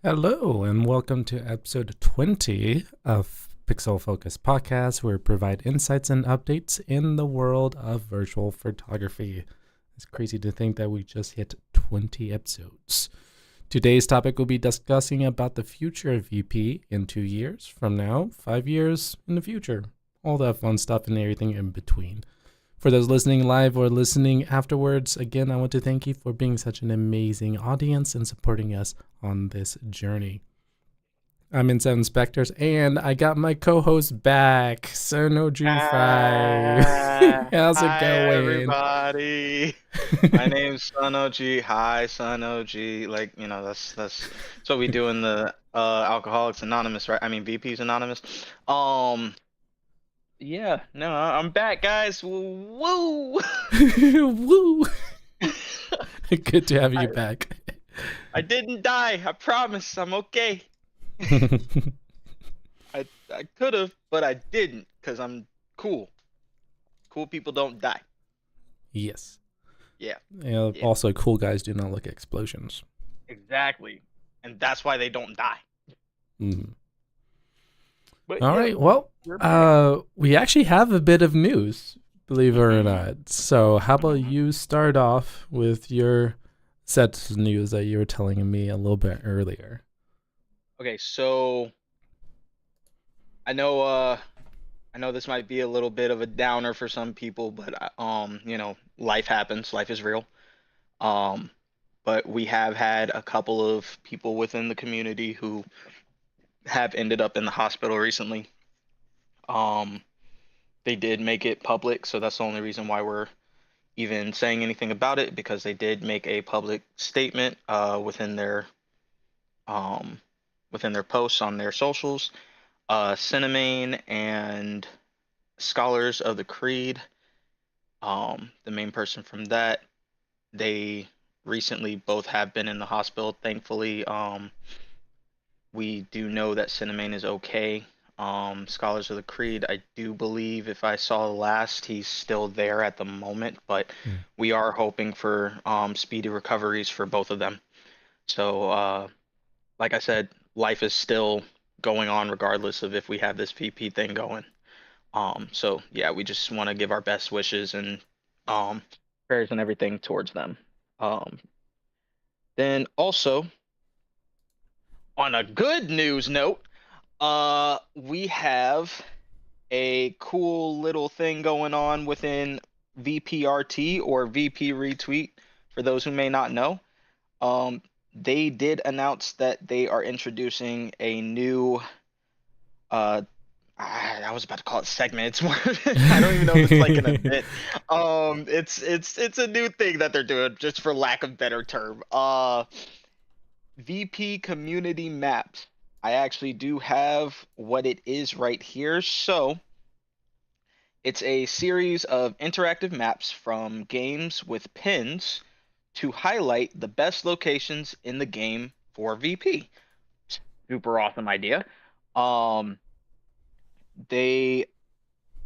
Hello, and welcome to episode 20 of Pixel Focus Podcast, where we provide insights and updates in the world of virtual photography. It's crazy to think that we just hit 20 episodes. Today's topic will be discussing about the future of VP in 2 years from now, 5 years in the future, all that fun stuff and everything in between. For those listening live or listening afterwards, again, I want to thank you for being such an amazing audience and supporting us on this journey. I'm in Seven Specters, and I got my co-host back, Sono G5. How's it Hi going? everybody. My name's Sun OG. Hi Sun OG. That's what we do in the Alcoholics Anonymous, right? I mean VP's Anonymous. Um yeah, no, I'm back, guys. Woo! Woo! Good to have I you back. I didn't die. I promise. I'm okay. I could have, but I didn't because I'm cool. Cool people don't die. Yes. Yeah. Yeah. Also, cool guys do not like explosions. Exactly. And that's why they don't die. Mm. But All yeah, right. Well, we're back. we actually have a bit of news, believe it or hmm not. So, how about hmm you start off with your set of news that you were telling me a little bit earlier? Okay, so I know I know this might be a little bit of a downer for some people, but life happens, life is real. Um, but we have had a couple of people within the community who have ended up in the hospital recently. Um, they did make it public, so that's the only reason why we're even saying anything about it because they did make a public statement um within their posts on their socials. Cinnamane and Scholars of the Creed, the main person from that, they recently both have been in the hospital. Thankfully, we do know that Cinnamane is okay. Scholars of the Creed, I do believe if I saw the last, he's still there at the moment, but Mm. we are hoping for speedy recoveries for both of them. So, like I said, life is still going on regardless of if we have this VP thing going. So yeah, we just want to give our best wishes and um prayers and everything towards them. Um, then also on a good news note, we have a cool little thing going on within VPRT or VP Retweet for those who may not know. Um, they did announce that they are introducing a new uh I was about to call it segment. It's more I don't even know if it's like an event. It's a new thing that they're doing, just for lack of better term. VP community maps. I actually do have what it is right here. So it's a series of interactive maps from games with pins to highlight the best locations in the game for VP. Super awesome idea. Um, they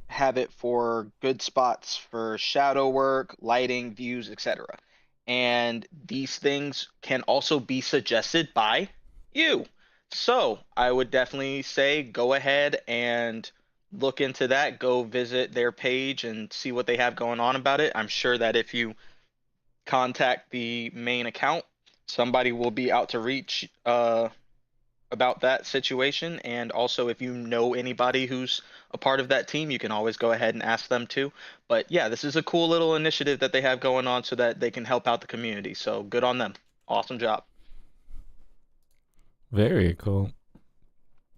have it for good spots for shadow work, lighting, views, etc. And these things can also be suggested by you. So I would definitely say go ahead and look into that. Go visit their page and see what they have going on about it. I'm sure that if you contact the main account, somebody will be out to reach about that situation. And also, if you know anybody who's a part of that team, you can always go ahead and ask them too. But yeah, this is a cool little initiative that they have going on so that they can help out the community. So good on them. Awesome job. Very cool.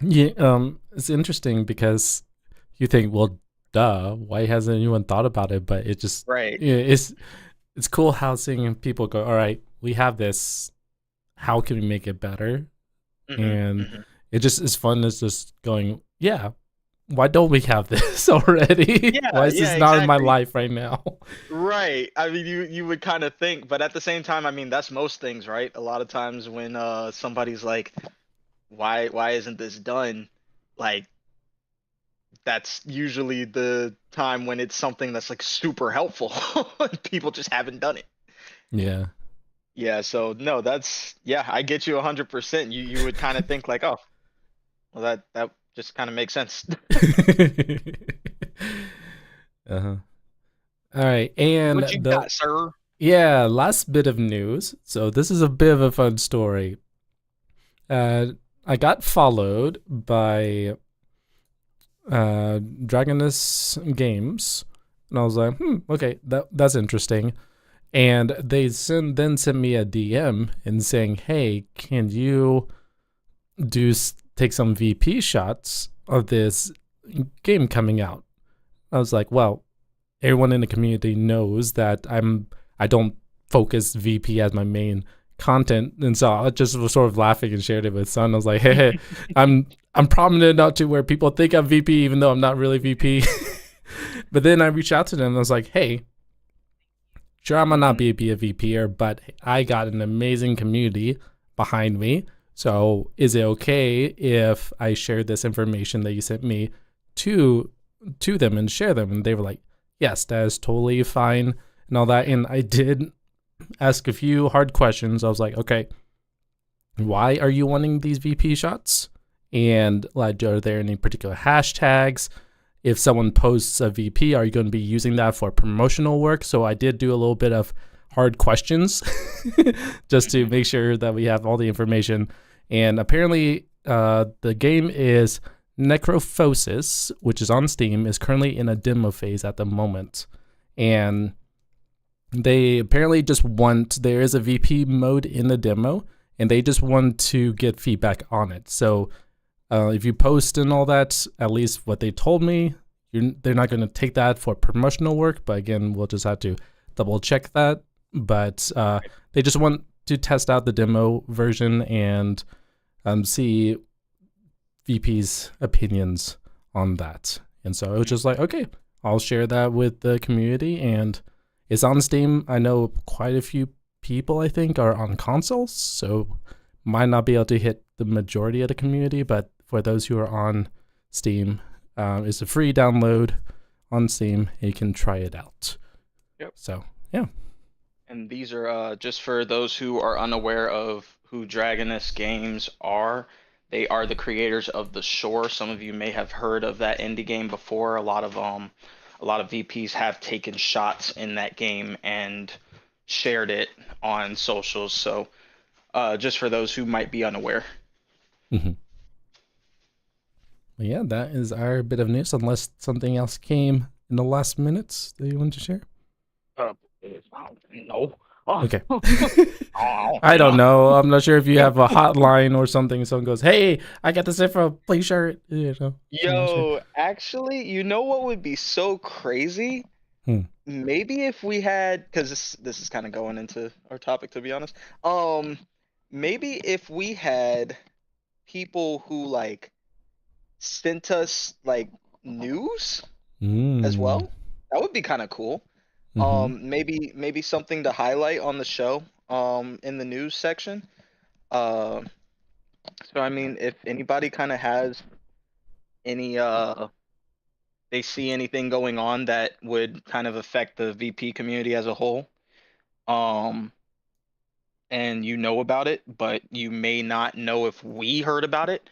Yeah, it's interesting because you think, well, duh, why hasn't anyone thought about it? But it just, Right. yeah, it's cool how seeing people go, all right, we have this. How can we make it better? hmm And hmm it just is fun. It's just going, yeah, why don't we have this already? Why Yeah, is yeah, this not in my exactly. life right now? Right. I mean, you would kind of think, but at the same time, I mean, that's most things, right? A lot of times when somebody's like, why isn't this done? Like that's usually the time when it's something that's like super helpful. People just haven't done it. Yeah. Yeah, so no, yeah, I get you 100%. You would kind of think like, oh, well that just kind of makes sense. Uh-huh. All right, and What you got, sir? last bit of news. So this is a bit of a fun story. Uh, I got followed by Dragonus Games, and I was like, okay, that's interesting. And they then sent me a DM and saying, hey, can you take some VP shots of this game coming out? I was like, well, everyone in the community knows that I don't focus VP as my main content, and so I just was sort of laughing and shared it with Sun. I was like, hey, I'm prominent enough to where people think I'm VP even though I'm not really VP. But then I reached out to them and I was like, hey, sure, I might not Mhm. be a VPer, but I got an amazing community behind me. So is it okay if I share this information that you sent me to them and share them? And they were like, yes, that is totally fine and all that. And I did ask a few hard questions. I was like, okay, why are you wanting these VP shots? And like, are there any particular hashtags? If someone posts a VP, are you going to be using that for promotional work? So I did do a little bit of hard questions just to Mhm. make sure that we have all the information. And apparently, the game is Necrophosis, which is on Steam, is currently in a demo phase at the moment. And they apparently just want, there is a VP mode in the demo, and they just want to get feedback on it. So if you post and all that, at least what they told me, they're not going to take that for promotional work. But again, we'll just have to double check that. But they just want to test out the demo version and see VP's opinions on that. And so it was just like, okay, I'll share that with the community. And it's on Steam. I know quite a few people, I think, are on consoles. So might not be able to hit the majority of the community, but for those who are on Steam, it's a free download on Steam. You can try it out. Yep. So yeah. And these are just for those who are unaware of who Dragoness Games are. They are the creators of The Shore. Some of you may have heard of that indie game before. A lot of VPs have taken shots in that game and shared it on socials. So just for those who might be unaware. Mm-hmm. Well, yeah, that is our bit of news. Unless something else came in the last minutes that you want to share. Uh, no. Oh, Okay. oh, I don't no. know. I'm not sure if you have a hotline or something. Someone goes, "Hey, I got this info. Please share it." I'm not sure. Yo, actually, you know what would be so crazy? Hmm. Maybe if we had, because this is kind of going into our topic, to be honest. Um, maybe if we had people who like sent us like news as Mm. well, that would be kind of cool. Mm-hmm. Maybe something to highlight on the show, in the news section. Uh, so I mean, if anybody kind of has any they see anything going on that would kind of affect the VP community as a whole, um, and you know about it, but you may not know if we heard about it,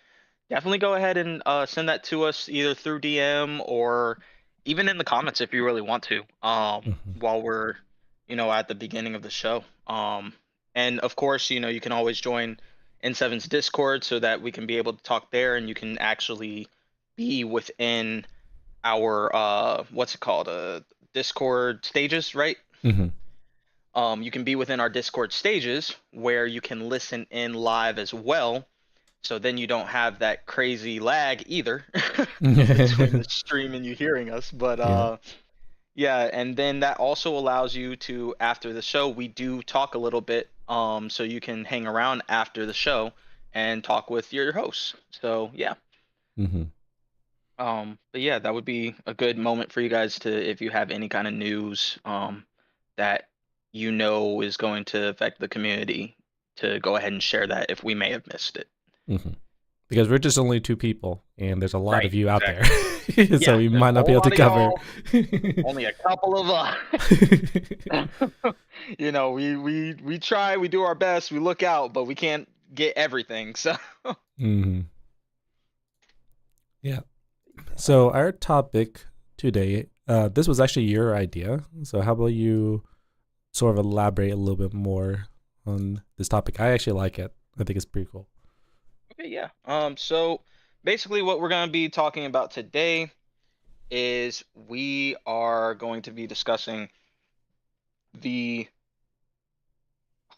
definitely go ahead and send that to us either through DM or even in the comments if you really want to. Mm-hmm. While we're, at the beginning of the show. And of course, you can always join N7's Discord so that we can be able to talk there, and you can actually be within our what's it called, Discord stages, right? Mm-hmm. You can be within our Discord stages where you can listen in live as well. So then you don't have that crazy lag either between the stream and you hearing us. But Yeah. yeah, and then that also allows you to, after the show, we do talk a little bit, so you can hang around after the show and talk with your hosts. So yeah. Mm-hmm. But yeah, that would be a good moment for you guys to, if you have any kind of news, that is going to affect the community, to go ahead and share that if we may have missed it. Mm-hmm. because we're just only two people, and there's a lot Right, of you out there, exactly. so Yeah, we there's might a not be whole able to lot of cover. y'all, only a couple of us. We try, we do our best, we look out, but we can't get everything. So Mhm. Yeah. So our topic today, this was actually your idea. So how about you sort of elaborate a little bit more on this topic? I actually like it. I think it's pretty cool. okay, yeah. So basically, what we're gonna be talking about today is we are going to be discussing the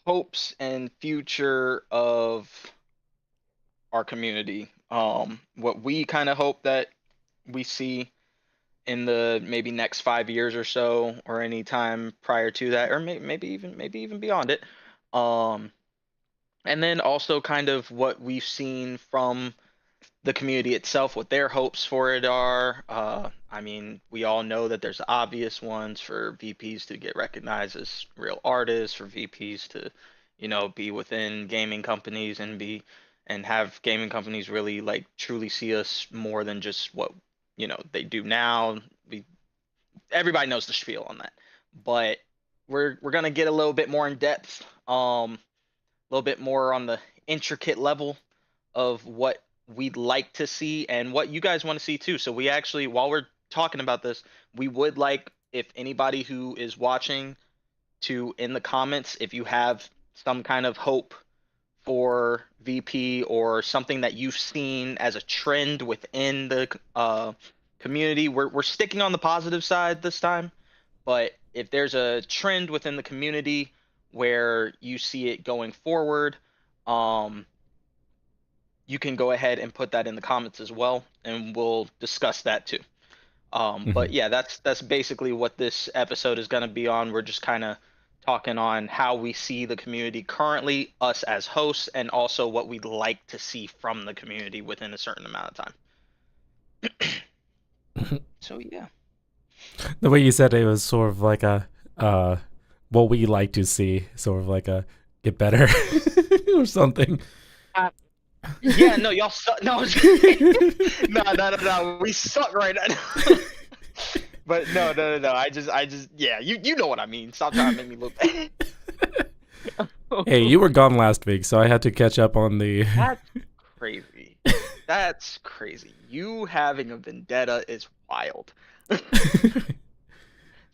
hopes and future of our community. What we kind of hope that we see in the maybe next 5 years or so, or any time prior to that, or maybe even beyond it. Um, and then also kind of what we've seen from the community itself, what their hopes for it are. I mean, we all know that there's obvious ones for VPs to get recognized as real artists, for VPs to, be within gaming companies and have gaming companies really like truly see us more than just what they do now. We Everybody knows the spiel on that, but we're gonna get a little bit more in depth, a little bit more on the intricate level of what we'd like to see and what you guys want to see too. So we actually, while we're talking about this, we would like if anybody who is watching to in the comments if you have some kind of hope for VP or something that you've seen as a trend within the community. We're sticking on the positive side this time, but if there's a trend within the community where you see it going forward, um, you can go ahead and put that in the comments as well, and we'll discuss that too. But Hmm. yeah, that's basically what this episode is going to be on. We're just kind of talking on how we see the community currently, us as hosts, and also what we'd like to see from the community within a certain amount of time. So yeah. The way you said it was sort of like a what we like to see, sort of like a get better or something. Uh, yeah, no, y'all suck. No, no. We suck right now. But no. Yeah, you know what I mean. Stop trying to make me look bad. Hey, you were gone last week, so I had to catch up on the. That's crazy. That's crazy. You having a vendetta is wild. This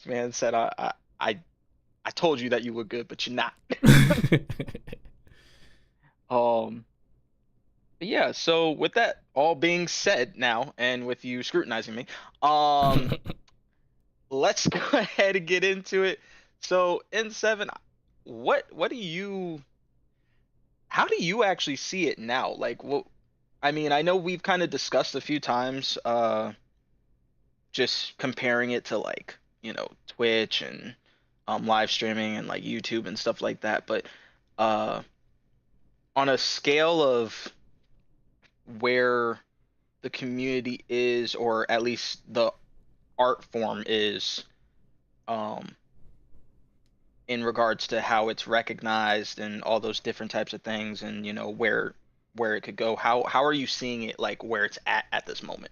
man said, I, I told you that you were good, but you're not. Um, but yeah. So with that all being said now, and with you scrutinizing me, um, let's go ahead and get into it. So N7, what do you? How do you actually see it now? Like, what? I mean, I know we've kind of discussed a few times, just comparing it to like Twitch and live streaming and like YouTube and stuff like that, but uh on a scale of where the community is, or at least the art form is, um in regards to how it's recognized and all those different types of things, and where it could go, how are you seeing it, like where it's at this moment?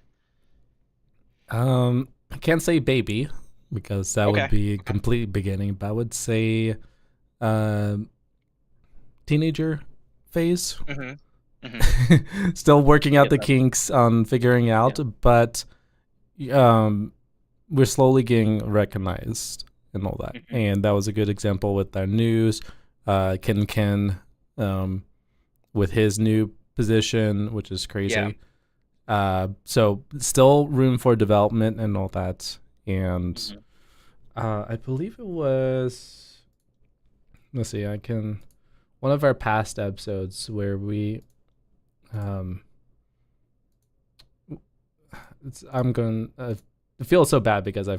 I can't say baby because that would Okay. be a complete beginning, but I would say um, teenager phase. Mm-hmm. Mm-hmm. Still working out Get the that. kinks on figuring Yeah. out, but um, we're slowly getting recognized and all that. Mm-hmm. And that was a good example with our news. Ken um, with his new position, which is Yeah. crazy. So still room for development and all that. And Mm-hmm. I believe it was, let's see, I can, one of our past episodes where we, um, I'm going, I feel so bad because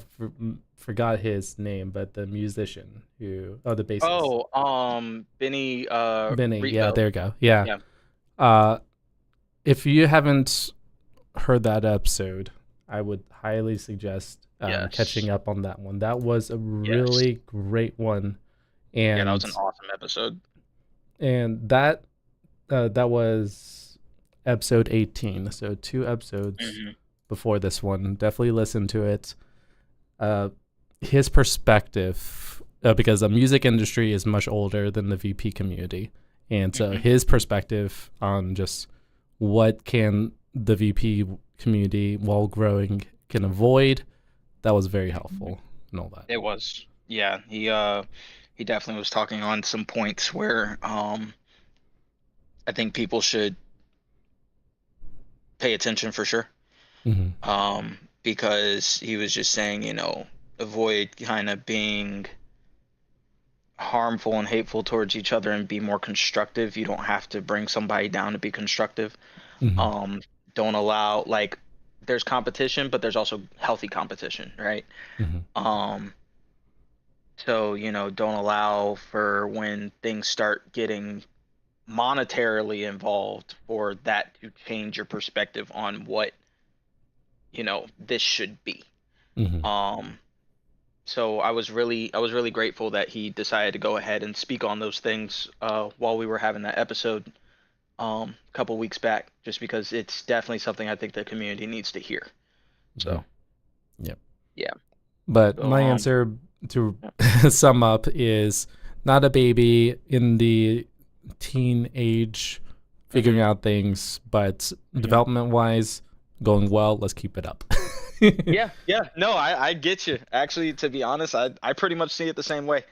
forgot his name, but the musician the bassist. Oh, Benny Benny, yeah, Rito. there you go. Yeah. Yeah. Uh, if you haven't heard that episode, I would highly suggest Yes. catching up on that one. That was a Yes. really great one, Yeah, that was and an awesome episode. that that was episode 18. So 2 episodes Hmm. before this one. Definitely listen to it. Uh, his perspective, because the music industry is much older than the VP community, and so Hmm. his perspective on just what can the VP community while growing can avoid, that was very helpful and all that. It was. Yeah, he definitely was talking on some points where I think people should pay attention for sure. Mm-hmm. Because he was just saying, avoid kind of being harmful and hateful towards each other and be more constructive. You don't have to bring somebody down to be constructive. Mm-hmm. Um, don't allow like there's competition, but there's also healthy competition, right? Mm-hmm. Um, so, don't allow for when things start getting monetarily involved for that to change your perspective on what, this should be. Mm-hmm. Um, so I was really grateful that he decided to go ahead and speak on those things while we were having that episode a couple weeks back, just because it's definitely something I think the community needs to hear. Mm-hmm. So Yep. yeah. But So my answer to yeah. sum up is not a baby in the teen age figuring Hmm. out things, but Hmm. development wise, going well. Let's keep it up. Yeah, yeah. No, I get you. Actually, to be honest, I pretty much see it the same way.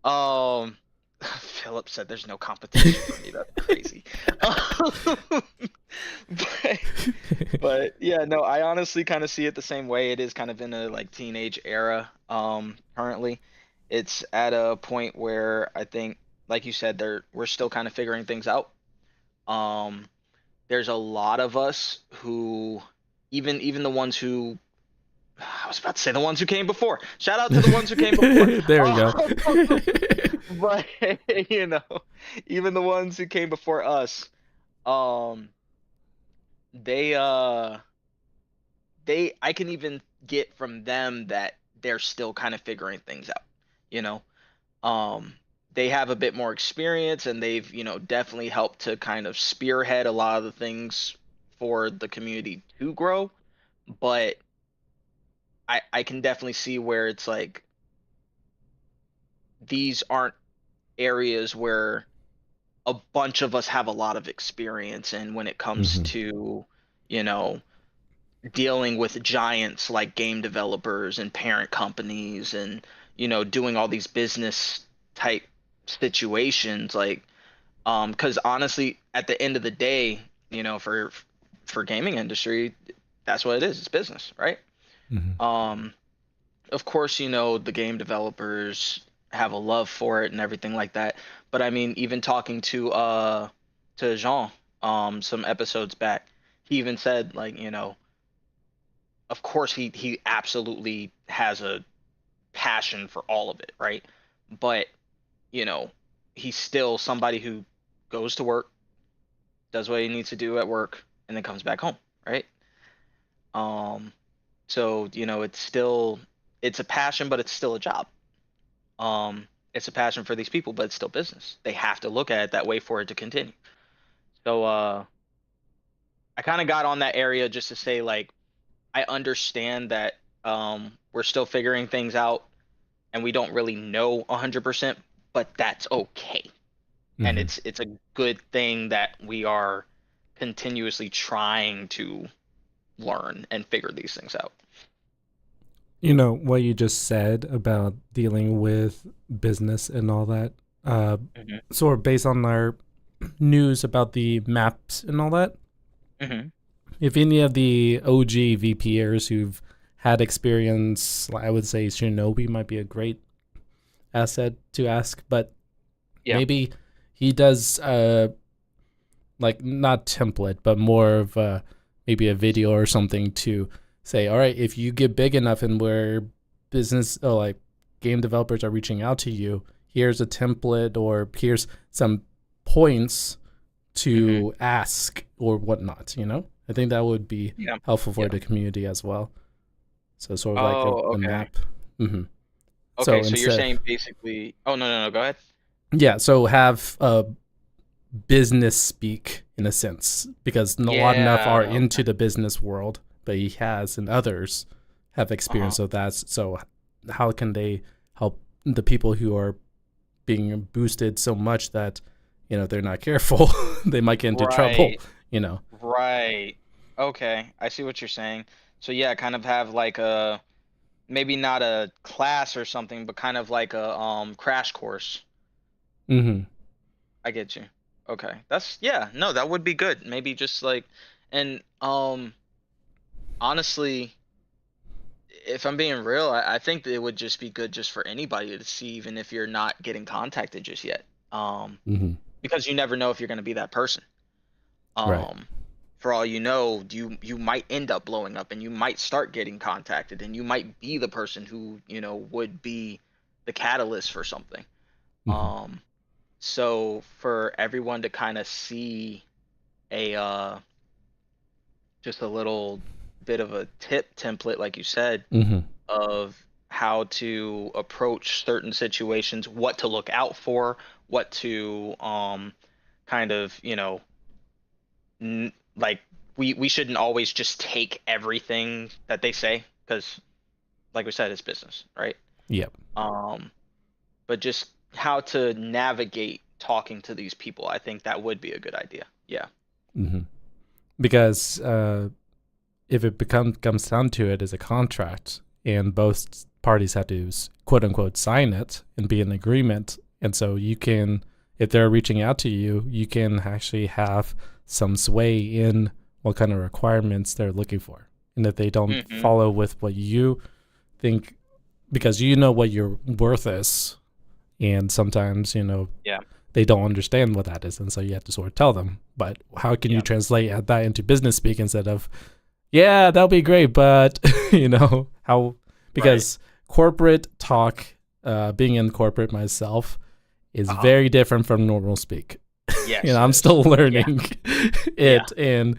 Um, Philip said there's no competition for me. That's crazy. But But yeah, no, I honestly kind of see it the same way. It is kind of in a like teenage era currently. It's at a point where I think like you said we're still kind of figuring things out. Um there's a lot of us who even the ones who I was about to say the ones who came before. Shout out to the ones who came before. There we go. But you know, even the ones who came before us, um they I can even get from them that they're still kind of figuring things out, you know. Um they have a bit more experience and they've, definitely helped to kind of spearhead a lot of the things for the community to grow, but I can definitely see where it's like these aren't areas where a bunch of us have a lot of experience in when it comes Hmm. to, you know, dealing with giants like game developers and parent companies and doing all these business type situations like because honestly at the end of the day for gaming industry that's what it is, it's business, right? Hmm. um of course the game developers have a love for it and everything like that, but I mean even talking to Jean some episodes back, he even said like of course he absolutely has a passion for all of it, right? But, you know, he's still somebody who goes to work, does what he needs to do at work, and then comes back home, right? Um, so, it's a passion, but it's still a job. It's a passion for these people, but it's still business. They have to look at it that way for it to continue. So, I kind of got on that area just to say like I understand that we're still figuring things out and we don't really know 100%, but that's okay. And Hmm. it's a good thing that we are continuously trying to learn and figure these things out. What you just said about dealing with business and all that, uh, Hmm. sort of based on our news about the maps and all that. Hmm. If any of the OG VPers who've had experience, I would say Shinobi might be a great asset to ask, but Yeah. maybe he does like not template, but more of maybe a video or something to say, all right, if you get big enough and where business or like game developers are reaching out to you, here's a template or here's some points Hmm. to ask or whatnot. I think that would be Yeah. helpful for Yeah. the community as well. So sort of like Oh, a okay. map. Hmm. So Okay, so you're instead, saying basically, oh no, no, no, go ahead. yeah, so have business speak in a sense because not enough are Yeah. into the business world, but he has, and others have Uh-huh. experience with that. So how can they help the people who are being boosted so much that they're not careful, they might get into trouble. Right. You know. Right. Okay. I see what you're saying. So yeah, kind of have like a maybe not a class or something, but kind of like a crash course. Mm-hmm. I get you. Okay. That's yeah, no, that would be good. Maybe just like and honestly, if I'm being real, I think that it would just be good just for anybody to see, even if you're not getting contacted just yet. Um, Mm-hmm. because you never know if you're gonna be that person. Right. Um, for all you know, you might end up blowing up and you might start getting contacted and you might be the person who, would be the catalyst for something. Mm-hmm. Um, so for everyone to kind of see a just a little bit of a tip template, like you said, Mm-hmm. of how to approach certain situations, what to look out for, what to kind of, like we shouldn't always just take everything that they say because like we said it's business, right? Yep. Um but just how to navigate talking to these people, I think that would be a good idea. Yeah. Mm-hmm. Because if it comes down to it as a contract, and both parties have to quote unquote sign it and be in agreement, and so you can, if they're reaching out to you, you can actually have some sway in what kind of requirements they're looking for, and if they don't Hmm. follow with what you think, because you know what your worth is, and sometimes Yeah. they don't understand what that is, and so you have to sort of tell them. But how can you Yeah. translate that into business speak instead of, yeah, that'll be great, but how, Right. because corporate talk, being in corporate myself, is Uh-huh. very different from normal speak. Yes, it I'm is. still Yeah. learning Yeah. it, and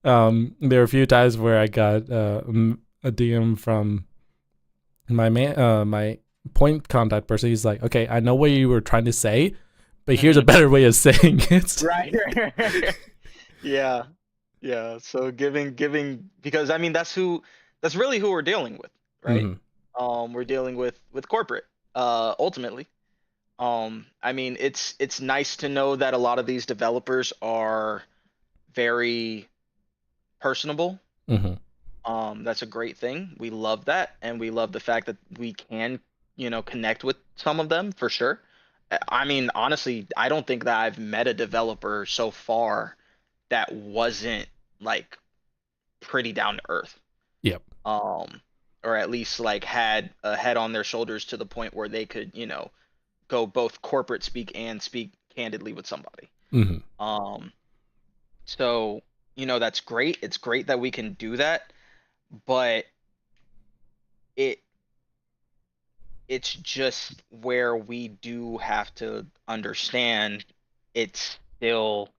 there are a few times where I got a DM from my point contact person. He's like, okay, I know what you were trying to say, but here's a Hmm. better way of saying it. Right. Yeah. Yeah. So giving because I mean that's really who we're dealing with, right? Mm-hmm. We're dealing with corporate ultimately. I mean it's nice to know that a lot of these developers are very personable. Mm-hmm. That's a great thing. We love that, and we love the fact that we can, connect with some of them for sure. I mean, honestly, I don't think that I've met a developer so far that wasn't like pretty down to earth. Yep. Um, or at least like had a head on their shoulders to the point where they could, go both corporate speak and speak candidly with somebody. Mm-hmm. Um, so, that's great. It's great that we can do that, but it it's just where we do have to understand it's still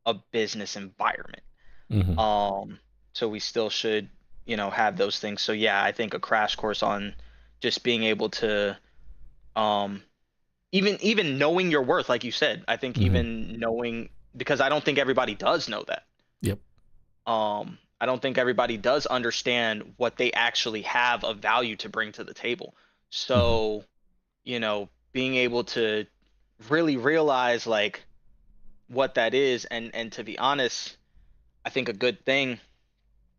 a business environment. Mm-hmm. Um, so we still should, have those things. So yeah, I think a crash course on just being able to um even knowing your worth, like you said, I think Mm-hmm. even knowing because I don't think everybody does know that. Yep. I don't think everybody does understand what they actually have of value to bring to the table. Mm-hmm. So, being able to really realize like what that is and to be honest, I think a good thing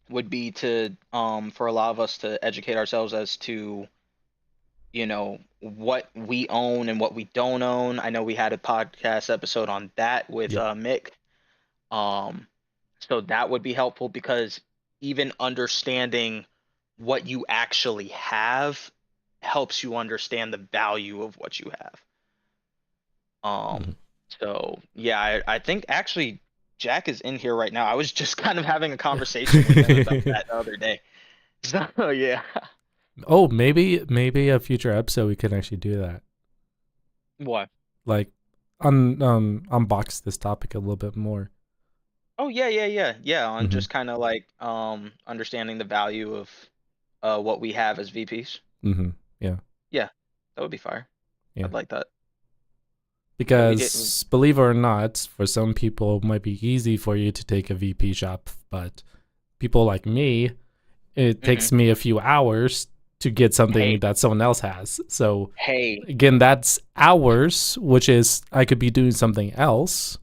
would be to for a lot of us to educate ourselves as to what we own and what we don't own. I know we had a podcast episode on that with Yep. Mick. Um, so that would be helpful because even understanding what you actually have helps you understand the value of what you have. Mm-hmm. So yeah, I think actually Jack is in here right now. I was just kind of having a conversation with him about that the other day. So yeah. Oh, maybe a future episode we can actually do that. What? Like unbox this topic a little bit more. Oh yeah, yeah, yeah, yeah. On Mm-hmm. just kind of like understanding the value of what we have as VPs. Mm-hmm. Yeah. Yeah, that would be fire. Yeah. I'd like that. Yeah, we did. Because believe it or not, for some people it might be easy for you to take a VP shop, but people like me, it Hmm. takes me a few hours to get something Hey, that someone else has. So hey, again, that's hours, which is I could be doing something else.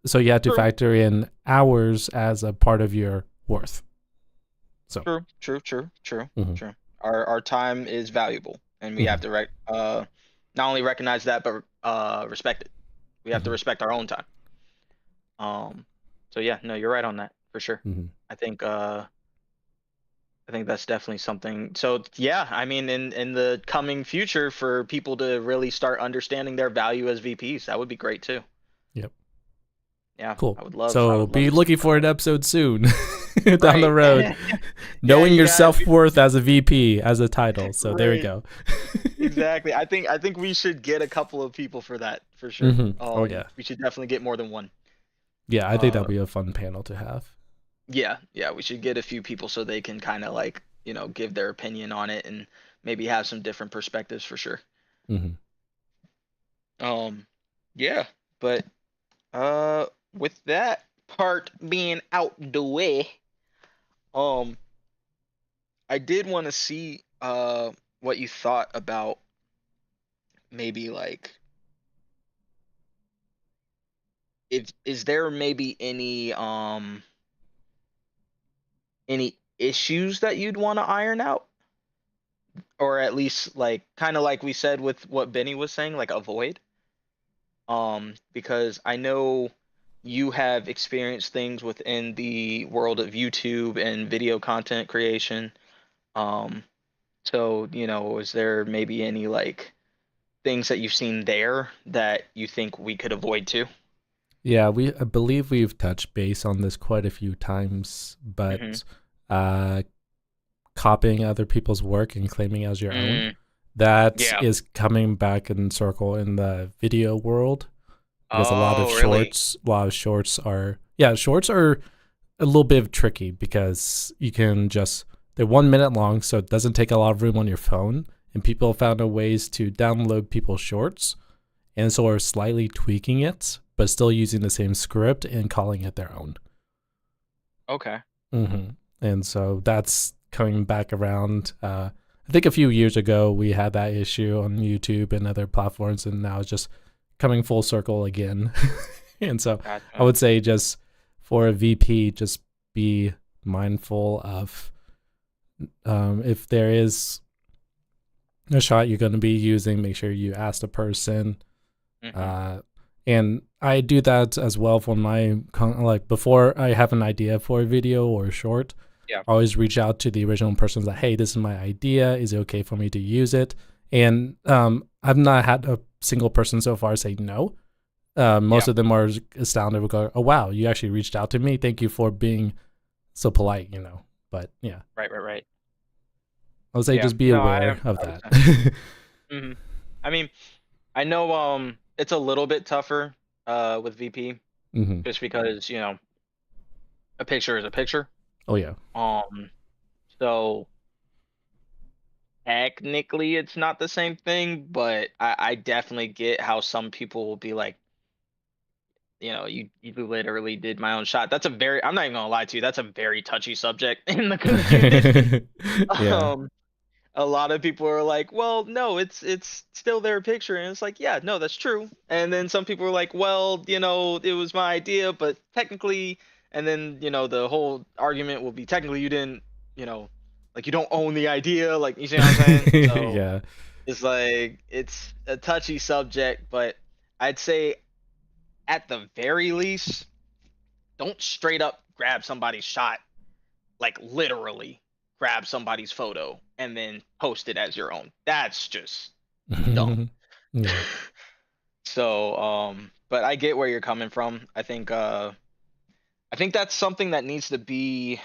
So you have to true, factor in hours as a part of your worth. So, true, true, true, true, mhm, true. Our time is valuable, and we have mhm, to not only recognize that, but respect it. We have to mhm, respect our own time. Um, so yeah, no, you're right on that for sure. mhm. I think uh I think that's definitely something. So yeah, I mean, in the coming future, for people to really start understanding their value as VPs, that would be great too. Yep. Yeah, Cool. I So would love be to see looking more of for an that. episode soon down the Right. road. Yeah, Knowing you your guys. self worth as a VP as a title. So there we Right. go. Exactly. I think we should get a couple of people for that for sure. Oh yeah. We should definitely get more than one. Yeah, I think that'll Uh, be a fun panel to have. yeah, yeah, we should get a few people so they can kind of like, give their opinion on it and maybe have some different perspectives for sure. Hmm. Um, yeah, but with that part being out the way, um, I did want to see what you thought about maybe like if is there maybe any issues that you'd want to iron out, or at least like kind of like we said with what Benny was saying, like avoid. Because I know you have experienced things within the world of YouTube and video content creation. Um, so, is there maybe any like things that you've seen there that you think we could avoid too? Yeah, I believe we've touched base on this quite a few times, Mm-hmm. but uh copying other people's work and claiming as your own, Mm, that yeah. is coming back in circle in the video world because Oh, really? a lot of shorts are yeah, shorts are a little bit tricky because you can just they're 1 minute long, so it doesn't take a lot of room on your phone. And people found a ways to download people's shorts and so are slightly tweaking it, but still using the same script and calling it their own. Okay. And so that's coming back around. I think a few years ago we had that issue on YouTube and other platforms, and now it's just coming full circle again. And so I Gotcha. would say just for a VP, just be mindful of if there is a shot you're going to be using, make sure you ask the person. Mm-hmm. Uh, and I do that as well for like before I have an idea for a video or a short. Yeah. I always reach out to the original person that, hey, this is my idea. Is it okay for me to use it? And I've not had a single person so far say no. Most Yeah. of them are astounded. We go, oh wow, you actually reached out to me. Thank you for being so polite. But yeah, Right, right, right. I would say Yeah. just be No, aware of I that. understand. Hmm. I mean, I know it's a little bit tougher with VP Hmm. just because, a picture is a picture. Oh yeah. Um, so technically it's not the same thing, but I definitely get how some people will be like, you literally did my own shot. I'm not even gonna lie to you, that's a very touchy subject in the community. Yeah. Um, a lot of people are like, well, no, it's still their picture, and it's like, yeah, no, that's true. And then some people are like, well, it was my idea, but technically, and then the whole argument will be technically you didn't, you know, like you don't own the idea, like you see what I'm saying? So Yeah. it's like it's a touchy subject, but I'd say at the very least, don't straight up grab somebody's shot, like literally grab somebody's photo and then post it as your own. That's just dumb. Yeah. So, but I get where you're coming from. I think that's something that needs to be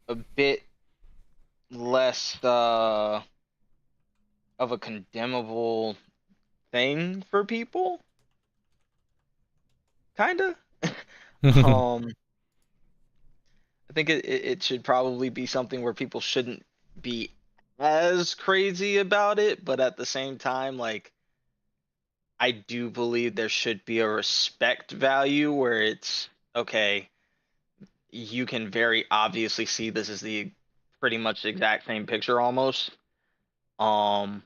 a bit less of a condemnable thing for people, kind of. Um, I think it should probably be something where people shouldn't be as crazy about it, but at the same time, like I do believe there should be a respect value where it's okay, you can very obviously see this is the pretty much the exact same picture almost. Um,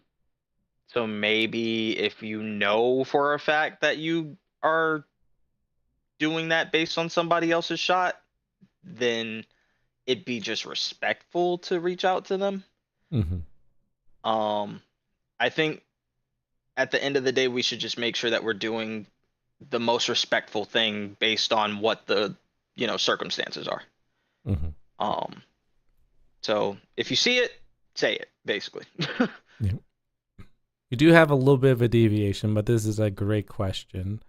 so maybe if you know for a fact that you are doing that based on somebody else's shot, then it'd be just respectful to reach out to them. Hmm. Um, I think at the end of the day, we should just make sure that we're doing the most respectful thing based on what the, circumstances are. Hmm. Um, so if you see it, say it, basically. Yeah. We do have a little bit of a deviation, but this is a great question.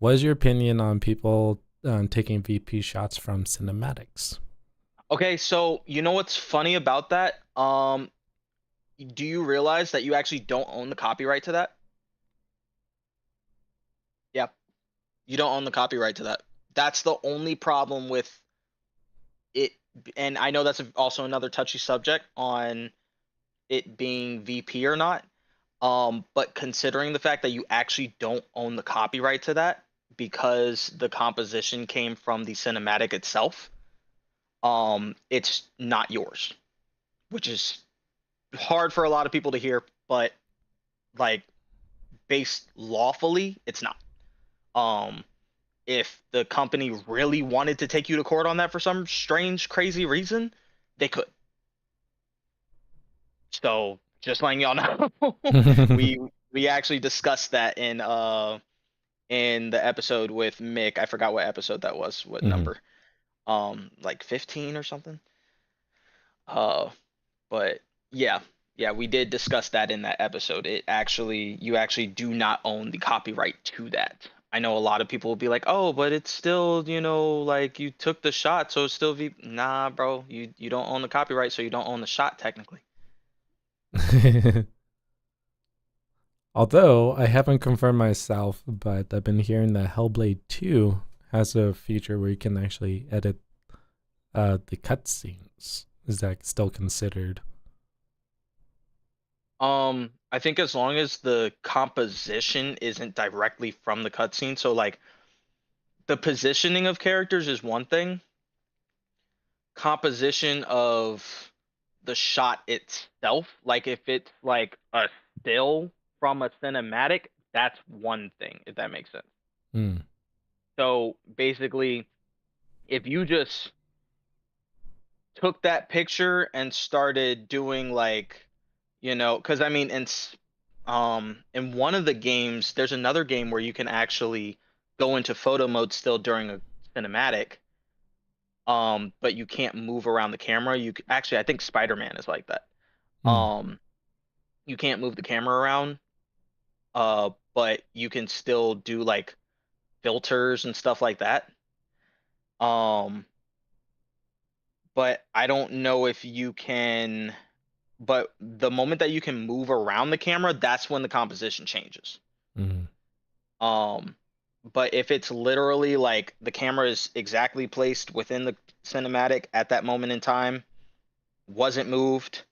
What is your opinion on people taking VP shots from cinematics? Okay, so you know what's funny about that? Do you realize that you actually don't own the copyright to that? Yeah, you don't own the copyright to that. That's the only problem with it, and I know that's also another touchy subject on it being VP or not. But considering the fact that you actually don't own the copyright to that because the composition came from the cinematic itself, it's not yours, which is hard for a lot of people to hear, but like based lawfully, it's not. Um, if the company really wanted to take you to court on that for some strange, crazy reason, they could. So just letting y'all know, we we actually discussed that in the episode with Mick. I forgot what episode that was, what Hmm. number. Like 15 or something. Uh, but yeah, yeah, we did discuss that in that episode. You actually do not own the copyright to that. I know a lot of people will be like, "Oh, but it's still, like you took the shot, so it's still V." Nah, bro, you don't own the copyright, so you don't own the shot technically. Although I haven't confirmed myself, but I've been hearing that Hellblade 2 has a feature where you can actually edit the cutscenes. Is that still considered? I think as long as the composition isn't directly from the cutscene, so like the positioning of characters is one thing, composition of the shot itself, like if it's like a still from a cinematic, that's one thing, if that makes sense. Mm. So basically, if you just took that picture and started doing like, because I mean, in one of the games, there's another game where you can actually go into photo mode still during a cinematic, but you can't move around the camera. Actually, I think Spider-Man is like that. Mm. Um, you can't move the camera around, but you can still do like filters and stuff like that. Um, but I don't know if you can. But the moment that you can move around the camera, that's when the composition changes. Mm. Um, but if it's literally like the camera is exactly placed within the cinematic at that moment in time, wasn't moved,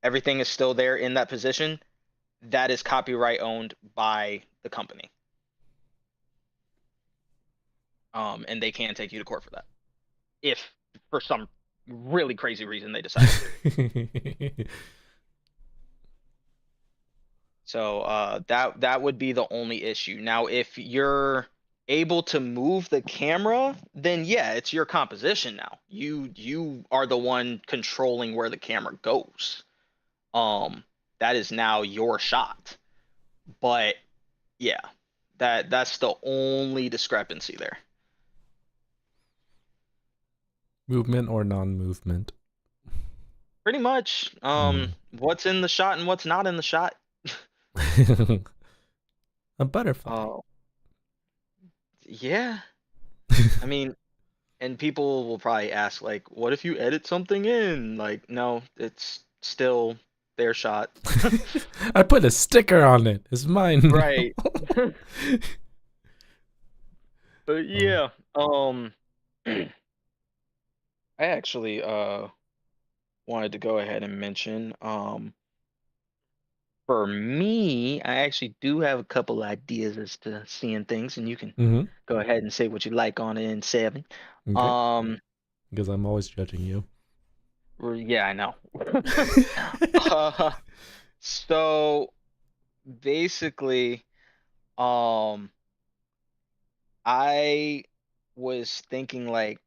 everything is still there in that position, that is copyright owned by the company. And they can take you to court for that if for some really crazy reason they decide to. So that would be the only issue. Now, if you're able to move the camera, then yeah, it's your composition now. You are the one controlling where the camera goes. Um, that is now your shot. But yeah, that's the only discrepancy there. Movement or non-movement? Pretty much, Mm. what's in the shot and what's not in the shot. A butterfly. Oh, yeah. I mean, and people will probably ask, like, what if you edit something in? Like, no, it's still their shot. I put a sticker on it. It's mine Right. now. But Oh. yeah, I actually wanted to go ahead and mention For me, I actually do have a couple ideas as to seeing things, and you can Mm-hmm. go ahead and say what you like on it in seven. Okay. Um, Because I'm always judging you. yeah, I know. Uh, so basically, um, I was thinking like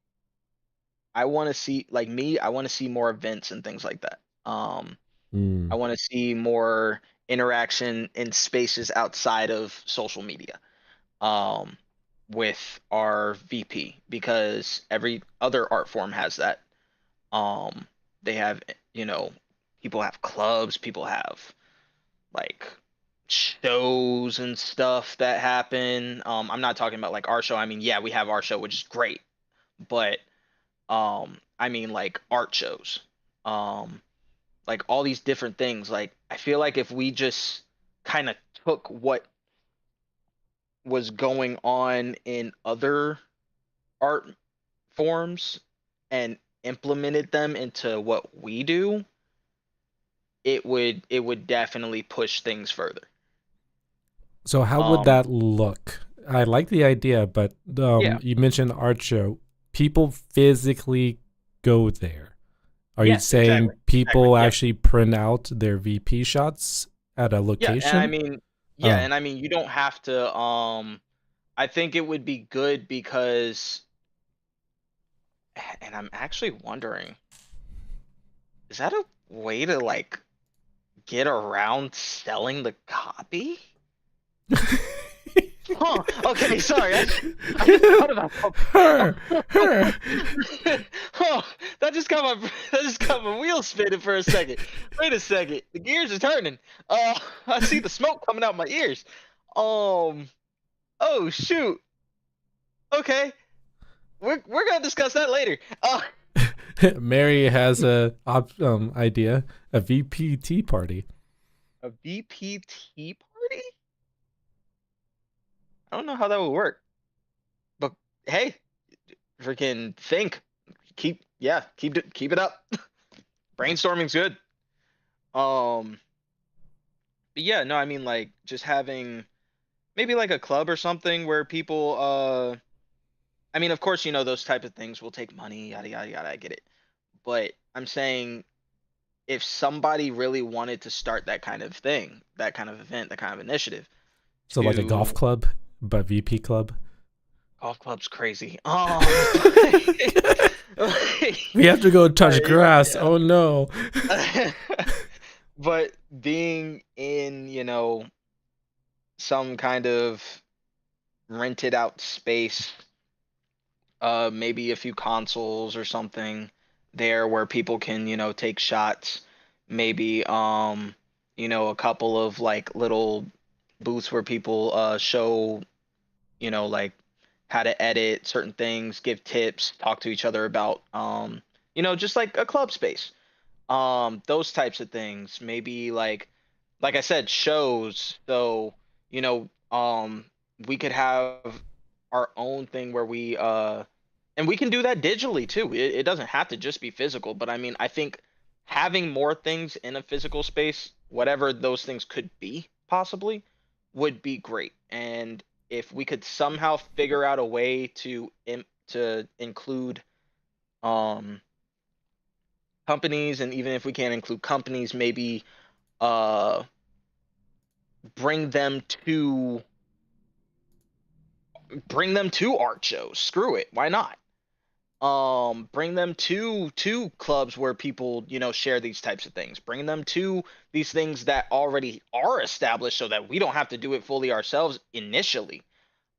I want to see like me, I want to see more events and things like that. I Mm. want to see more interaction in spaces outside of social media. Um, with our VP because every other art form has that. Um, they have, you know, people have clubs, people have like shows and stuff that happen. I'm not talking about like our show. I mean, yeah, we have our show, which is great, but I mean like art shows. Um, like all these different things. Like I feel like if we just kind of took what was going on in other art forms and implemented them into what we do, it would definitely push things further. So how would Um, that look? I like the idea, but yeah, you mentioned art show. People physically go there. Are you yeah, exactly, saying exactly. people Yep, actually print out their VP shots at a yeah, and I location? mean, yeah, Oh, and I mean, you don't have to. I think it would be good because, and I'm actually wondering, is that a way to like get around selling the copy? Huh. Okay, sorry. I just thought about her, something. her. Oh, that just got my wheels spinning for a second. Wait a second. The gears are turning. I see the smoke coming out my ears. Um, oh shoot. Okay. We're gonna discuss that later. Mary has idea, a VPT party. A VPT party? I don't know how that would work. But hey, freaking think. Keep it up. Brainstorming's good. Um, but yeah, no, I mean like just having maybe like a club or something where people I mean of course those type of things will take money, yada yada yada, I get it. But I'm saying if somebody really wanted to start that kind of thing, that kind of event, that kind of initiative So like a golf to club, but VP club. golf club's crazy. Like, We have to go touch grass. yeah. Oh no. But being in, some kind of rented out space, maybe a few consoles or something there where people can, take shots. Maybe a couple of like little booths where people show, like how to edit certain things, give tips, talk to each other about just like a club space. Those types of things. Maybe like I said, shows. So, you know, um we could have our own thing where we and we can do that digitally too. It doesn't have to just be physical, but I mean, I think having more things in a physical space, whatever those things could be, possibly, would be great. And if we could somehow figure out a way to include um companies, and even if we can't include companies, maybe uh bring them to art shows. Screw it, why not? Bring them to clubs where people share these types of things. Bring them to these things that already are established so that we don't have to do it fully ourselves initially.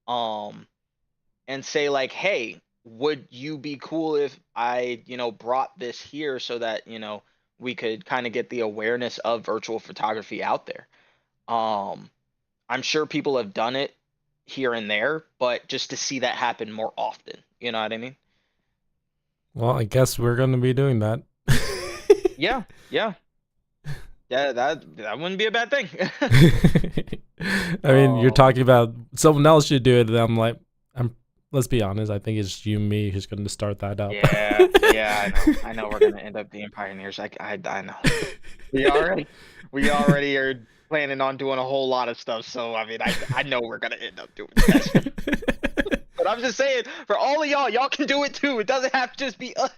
um and say like, hey, would you be cool if I brought this here so that we could kind of get the awareness of virtual photography out there. um I'm sure people have done it here and there, but just to see that happen more often, you know what I mean? Well, I guess we're gonna be doing that. Yeah, yeah, yeah. That wouldn't be a bad thing. I mean, you're um, talking about someone else should do it, and I'm like, I'm. Let's be honest. I think it's you, and me, who's going to start that up. yeah, yeah. I know. We're gonna end up being pioneers. I know. We already, we already are planning on doing a whole lot of stuff, so I mean, I know we're gonna end up doing that shit. But I'm just saying, for all of y'all can do it too. It doesn't have to just be us.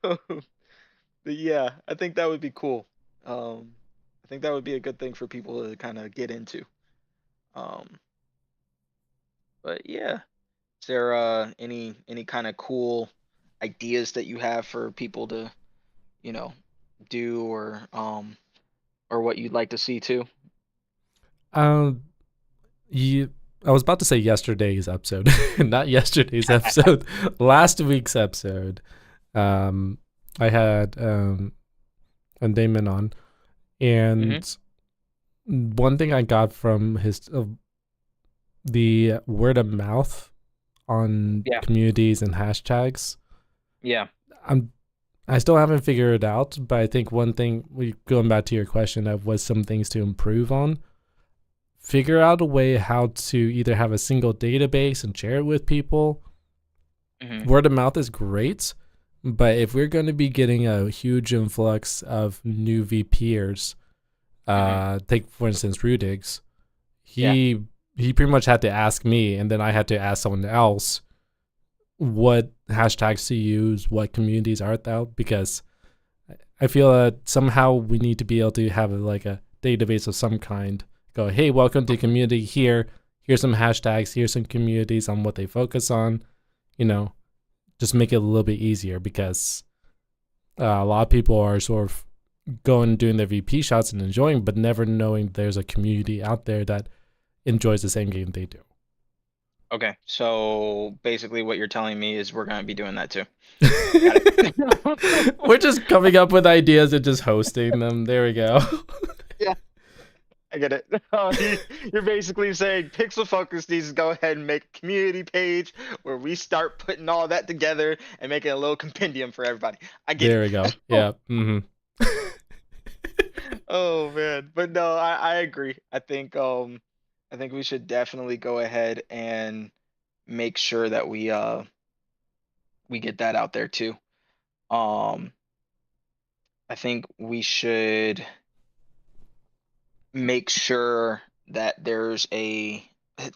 But yeah, I think that would be cool. I think that would be a good thing for people to kind of get into. Um, but yeah, is there any kind of cool ideas that you have for people to, you know, do or what you'd like to see too? um, you. I was about to say yesterday's episode, not yesterday's episode. Last week's episode. Um, I had and Damon on, Hmm. and one thing I got from his the word of mouth on Yeah, communities and hashtags. yeah. I'm I still haven't figured it out, but I think one thing, we going back to your question of what some things to improve on, figure out a way how to either have a single database and share it with people. Hmm. Word of mouth is great, but if we're going to be getting a huge influx of new VPers, Hmm. take for instance Rudigs, Yeah. he pretty much had to ask me, and then I had to ask someone else what hashtags to use, what communities are out, because I feel that somehow we need to be able to have like a database of some kind. Go, hey, welcome to community here. Here's some hashtags. Here's some communities on what they focus on. You know, just make it a little bit easier, because a lot of people are sort of going and doing their VP shots and enjoying, but never knowing there's a community out there that enjoys the same game they do. Okay. So basically, what you're telling me is we're gonna be doing that too. Got it. We're just coming up with ideas and just hosting them. There we go. Yeah, I get it. You're basically saying Pixel Focus needs to go ahead and make a community page where we start putting all that together and making a little compendium for everybody. I get There it. we go. Yeah. Oh man, but no, I agree. I think we should definitely go ahead and make sure that we get that out there too. Um, I think we should make sure that there's a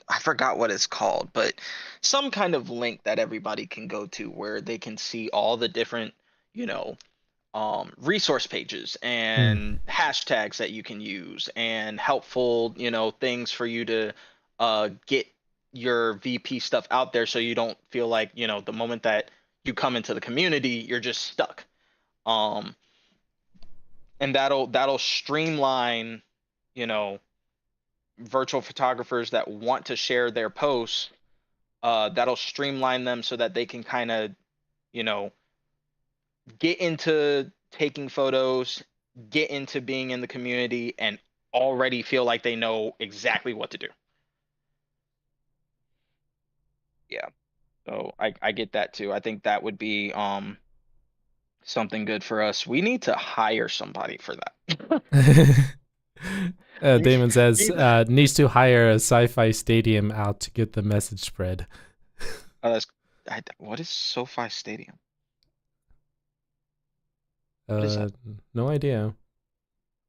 I forgot what it's called, but some kind of link that everybody can go to where they can see all the different, you know, resource pages Mm. and hashtags that you can use and helpful, things for you to get your VP stuff out there so you don't feel like, the moment that you come into the community, you're just stuck. Um, and that'll streamline, you know, virtual photographers that want to share their posts. That'll streamline them so that they can kind of, you know, get into taking photos, get into being in the community, and already feel like they know exactly what to do. Yeah. So I get that too. I think that would be something good for us. We need to hire somebody for that. we, Damon says we, needs to hire a sci-fi stadium out to get the message spread. that's, what is SoFi Stadium? What is Uh, that? no idea.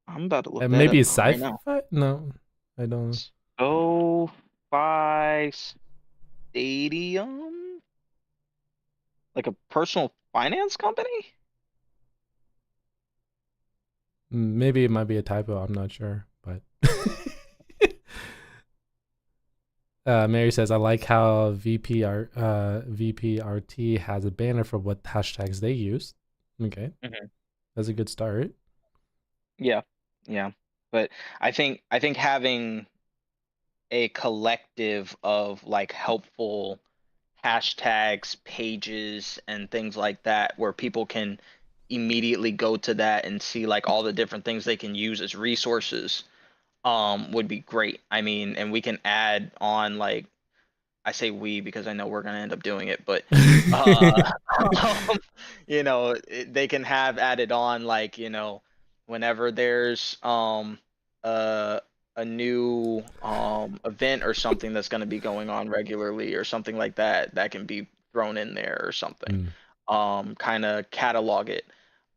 I'm about to look that Maybe up right now. sci-fi? No, I don't. SoFi Stadium? Like a personal finance company? Maybe it might be a typo. I'm not sure, but. Mary says, I like how VPRT has a banner for what hashtags they use. Okay, Hmm. that's a good start. Yeah, yeah. But I think having a collective of like helpful hashtags, pages, and things like that where people can immediately go to that and see like all the different things they can use as resources would be great. I mean, and we can add on like I say we because I know we're gonna end up doing it, but uh, um, they can have added on like whenever there's a a new event or something that's gonna be going on regularly or something like that that can be thrown in there or something. Mm, Kind of catalog it.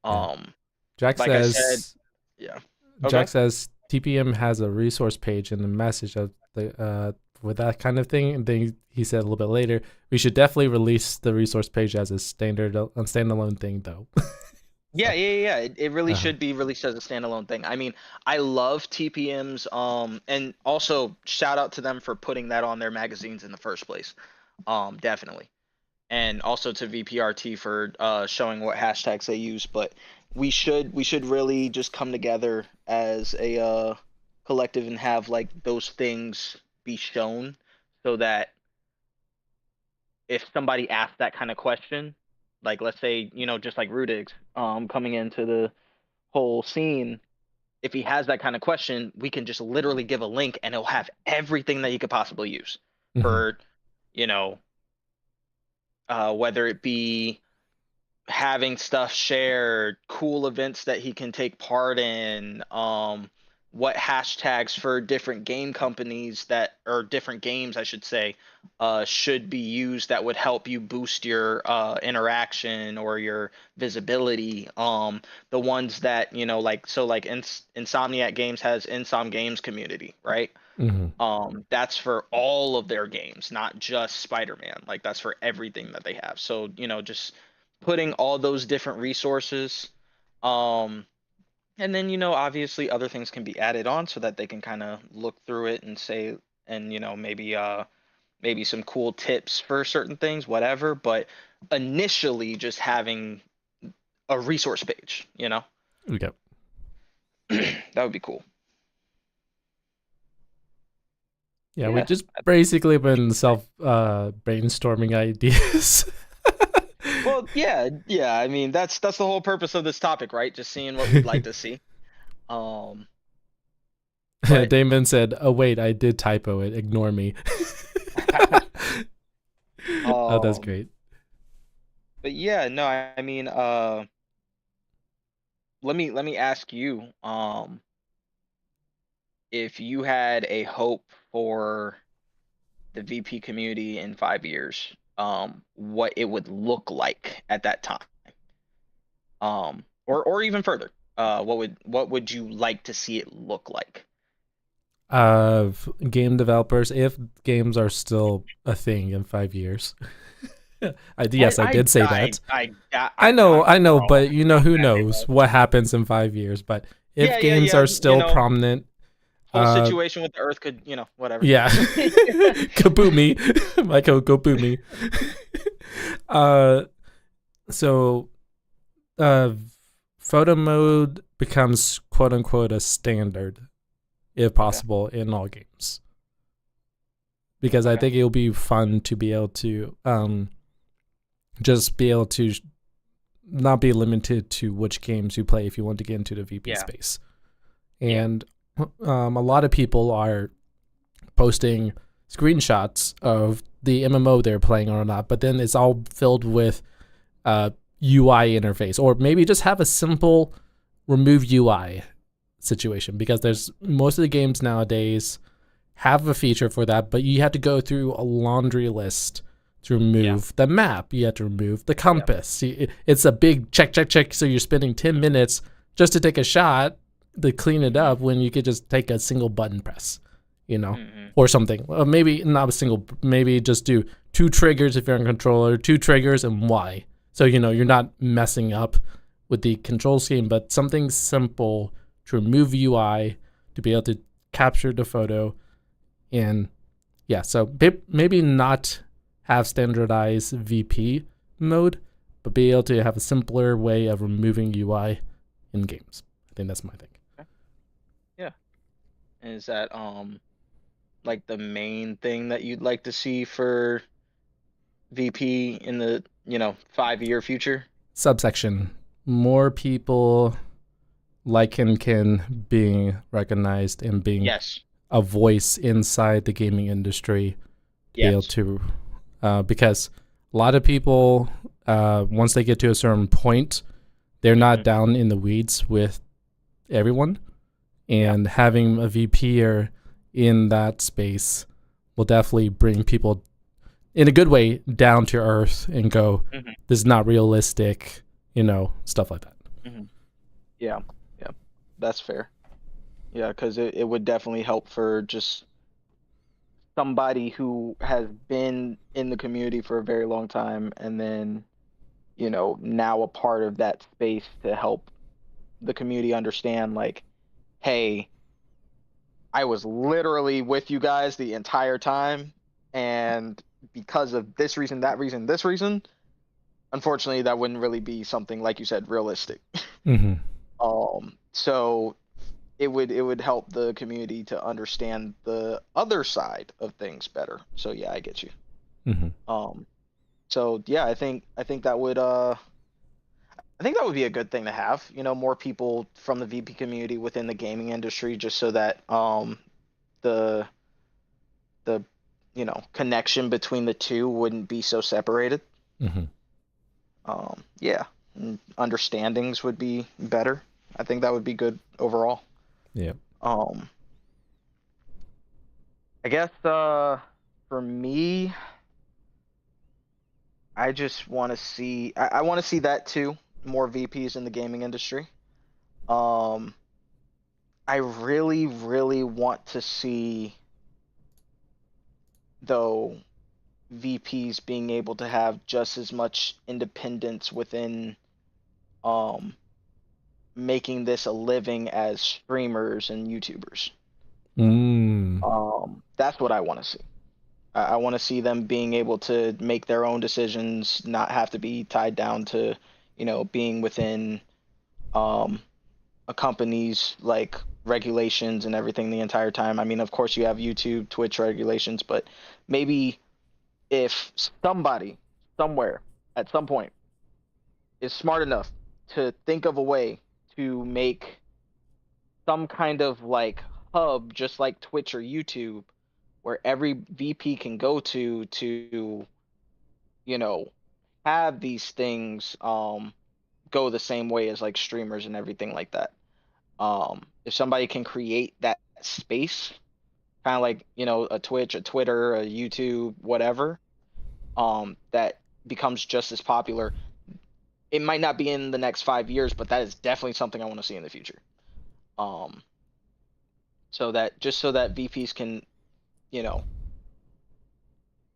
yeah. Um, Jack like I said, says. Yeah. Jack Okay. says TPM has a resource page in the message of the with that kind of thing. And then he said a little bit later, we should definitely release the resource page as a standalone thing, though. Yeah, So, yeah, yeah. It really uh, should be released as a standalone thing. I mean, I love TPM's and also shout out to them for putting that on their magazines in the first place. Definitely. And also to VPRT for showing what hashtags they use, but we should really just come together as a collective and have like those things be shown so that if somebody asks that kind of question, like let's say, just like Rudigs coming into the whole scene, if he has that kind of question, we can just literally give a link and it'll have everything that he could possibly use mhm, for, you know, whether it be having stuff shared, cool events that he can take part in, what hashtags for different game companies that or different games I should say should be used that would help you boost your interaction or your visibility. The ones that like so like Insomniac Games has Insom Games community, right? mhm. That's for all of their games, not just Spider-Man. Like that's for everything that they have. So, just putting all those different resources. Um, and then, obviously other things can be added on so that they can kind of look through it and say, and, maybe some cool tips for certain things, whatever. But initially just having a resource page, Okay. that would be cool. Yeah, we Yeah. just basically been self brainstorming ideas. Well, yeah, yeah. I mean, that's the whole purpose of this topic, right? Just seeing what we'd like to see. Um, but Damon said, "Oh wait, I did typo it. Ignore me." Oh, that's um, great. but yeah, no, I mean, let me ask you, if you had a hope for the VP community in 5 years, what it would look like at that time, or even further, what would you like to see it look like? Of game developers, if games are still a thing in 5 years. I Yes, I I did say I that. I I doubt I it, know, bro. but who knows what happens in 5 years? But if Yeah, yeah, games yeah. are still prominent, Whole uh, situation with the Earth could, whatever. yeah, kaboomy, Michael, kaboomy. uh, so, uh, photo mode becomes quote unquote a standard, if Okay. possible, in all games. Because I Okay. think it'll be fun to be able to just be able to not be limited to which games you play if you want to get into the VP Yeah. space. Yeah. And a lot of people are posting screenshots of the MMO they're playing or not, but then it's all filled with UI interface, or maybe just have a simple remove UI situation, because there's most of the games nowadays have a feature for that, but you have to go through a laundry list to Yeah. remove the map. You have to remove the Yeah. compass. It's a big check, check, check. So you're spending 10 minutes just to take a shot to clean it Mhm. up when you could just take a single button press, Mhm. or something. Maybe not a single, maybe just do two triggers if you're on controller, two triggers and Y. So, you're not messing up with the control scheme, but something simple to remove UI, to be able to capture the photo. And yeah, so maybe not have standardized VP mode, but be able to have a simpler way of removing UI in games. I think that's my thing. Okay. Yeah. Is that like the main thing that you'd like to see for VP in the, 5-year future? Subsection: more people like him can being recognized and being Yes. a voice inside the gaming industry to be able Yes. to, because a lot of people, once they get to a certain point, they're not Mhm. down in the weeds with everyone. Yeah. And having a VP in that space will definitely bring people in a good way down to earth and go, Mhm. this is not realistic, stuff like that. Mhm. Yeah. Yeah. That's fair. Yeah, because it would definitely help for just somebody who has been in the community for a very long time and then, now a part of that space to help the community understand, like, hey, I was literally with you guys the entire time, and because of this reason, that reason, this reason, unfortunately, that wouldn't really be something, like you said, realistic. Mm-hmm. So it would help the community to understand the other side of things better. So yeah, I get you. Mm-hmm. Um, so yeah, I think that would be a good thing to have, more people from the VP community within the gaming industry, just so that the the connection between the two wouldn't be so separated. Mm-hmm. Yeah, and understandings would be better. I think that would be good overall. Yeah. Um, I guess for me, I just want to see I want to see that too, more VPs in the gaming industry. Um, I really, really want to see, though, VPs being able to have just as much independence within um making this a living as streamers and YouTubers. Mm. That's what I want to see. I want to see them being able to make their own decisions, not have to be tied down to, being within um a company's like regulations and everything the entire time. I mean, of course you have YouTube, Twitch regulations, but maybe if somebody somewhere at some point is smart enough to think of a way to make some kind of like hub, just like Twitch or YouTube, where every VP can go to you know have these things go the same way as like streamers and everything like that. If somebody can create that space, kind of like, a Twitch, a Twitter, a YouTube, whatever, that becomes just as popular. It might not be in the next 5 years, but that is definitely something I want to see in the future. Um, so that VPs can, you know,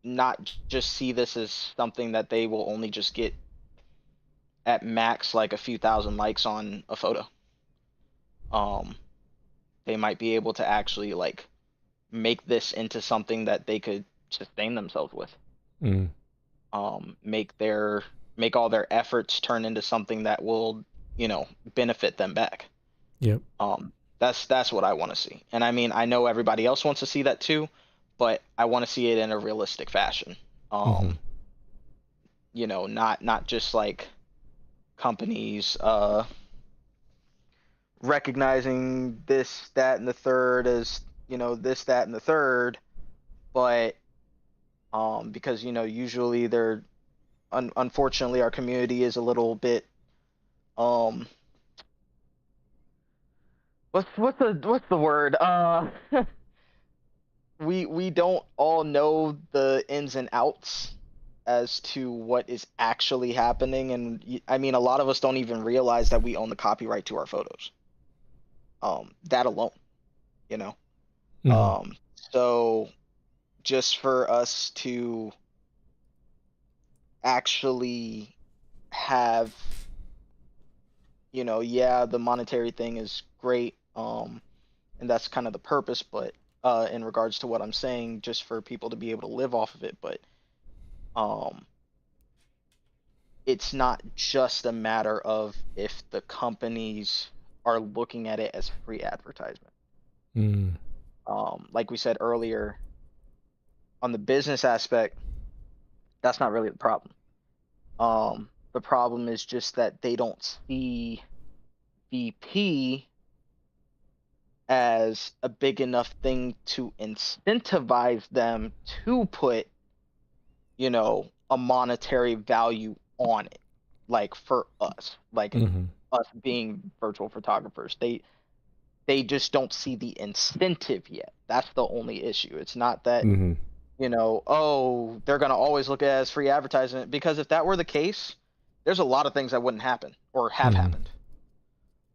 not just see this as something that they will only just get at max like a few thousand likes on a photo. Um, they might be able to actually like make this into something that they could sustain themselves with. Mm. Make all their efforts turn into something that will, benefit them back. Yep. That's what I want to see. And I mean, I know everybody else wants to see that too, but I want to see it in a realistic fashion. Mm-hmm. Not just like companies recognizing this, that, and the third as, this, that, and the third, but because usually they're unfortunately our community is a little bit um what's the word we don't all know the ins and outs as to what is actually happening, and I mean a lot of us don't even realize that we own the copyright to our photos, that alone, you know Mm-hmm. so just for us to actually have, yeah, the monetary thing is great, and that's kind of the purpose, but in regards to what I'm saying, just for people to be able to live off of it, but um it's not just a matter of if the companies are looking at it as free advertisement. Mm. Like we said earlier, on the business aspect, that's not really the problem. The problem is just that they don't see VP as a big enough thing to incentivize them to put, a monetary value on it. Like for us, like Mm-hmm. us being virtual photographers, they just don't see the incentive yet. That's the only issue. It's not that, Mm-hmm. oh, they're gonna always look at it as free advertisement, because if that were the case, there's a lot of things that wouldn't happen or have Mm-hmm. happened.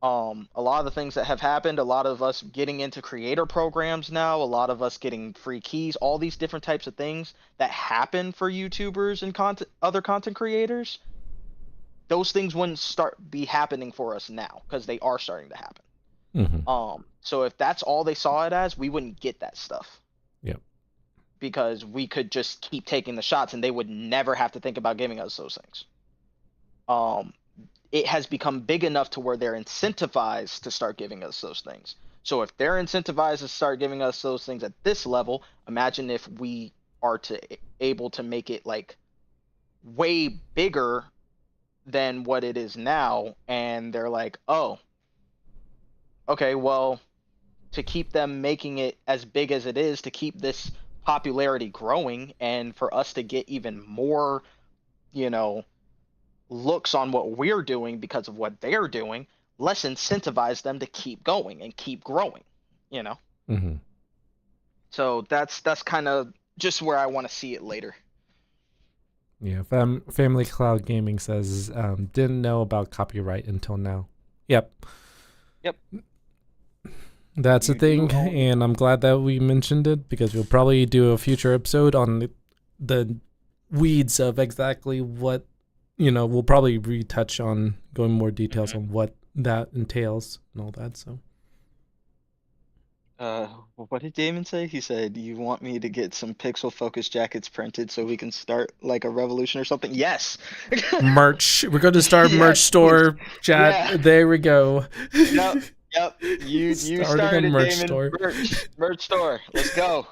A lot of the things that have happened, a lot of us getting into creator programs now, a lot of us getting free keys, all these different types of things that happen for YouTubers and other content creators, those things wouldn't start be happening for us now because they are starting to happen. Mm-hmm. So if that's all they saw it as, we wouldn't get that stuff Yep. because we could just keep taking the shots and they would never have to think about giving us those things. Um, it has become big enough to where they're incentivized to start giving us those things. So if they're incentivized to start giving us those things at this level, imagine if we are to able to make it like way bigger than what it is now, and they're like, oh, okay, well, to keep them making it as big as it is, to keep this popularity growing, and for us to get even more, you know, looks on what we're doing because of what they're doing, let's incentivize them to keep going and keep growing, you know? Mm-hmm. So that's kind of just where I want to see it later. Yeah. Family Cloud Gaming says didn't know about copyright until now. Yep. Yep. That's a You do thing, own it. and I'm glad that we mentioned it because we'll probably do a future episode on the weeds of exactly what, we'll probably retouch on going more details Mhm. on what that entails and all that. So, What did Damon say? He said, "You want me to get some pixel focus jackets printed so we can start like a revolution or something?" Yes. merch. We're going to start merch Yes, please. store chat. Yeah. There we go. Yep. Yep. You Starting a started, merch Damon. store. Merch store. Let's go.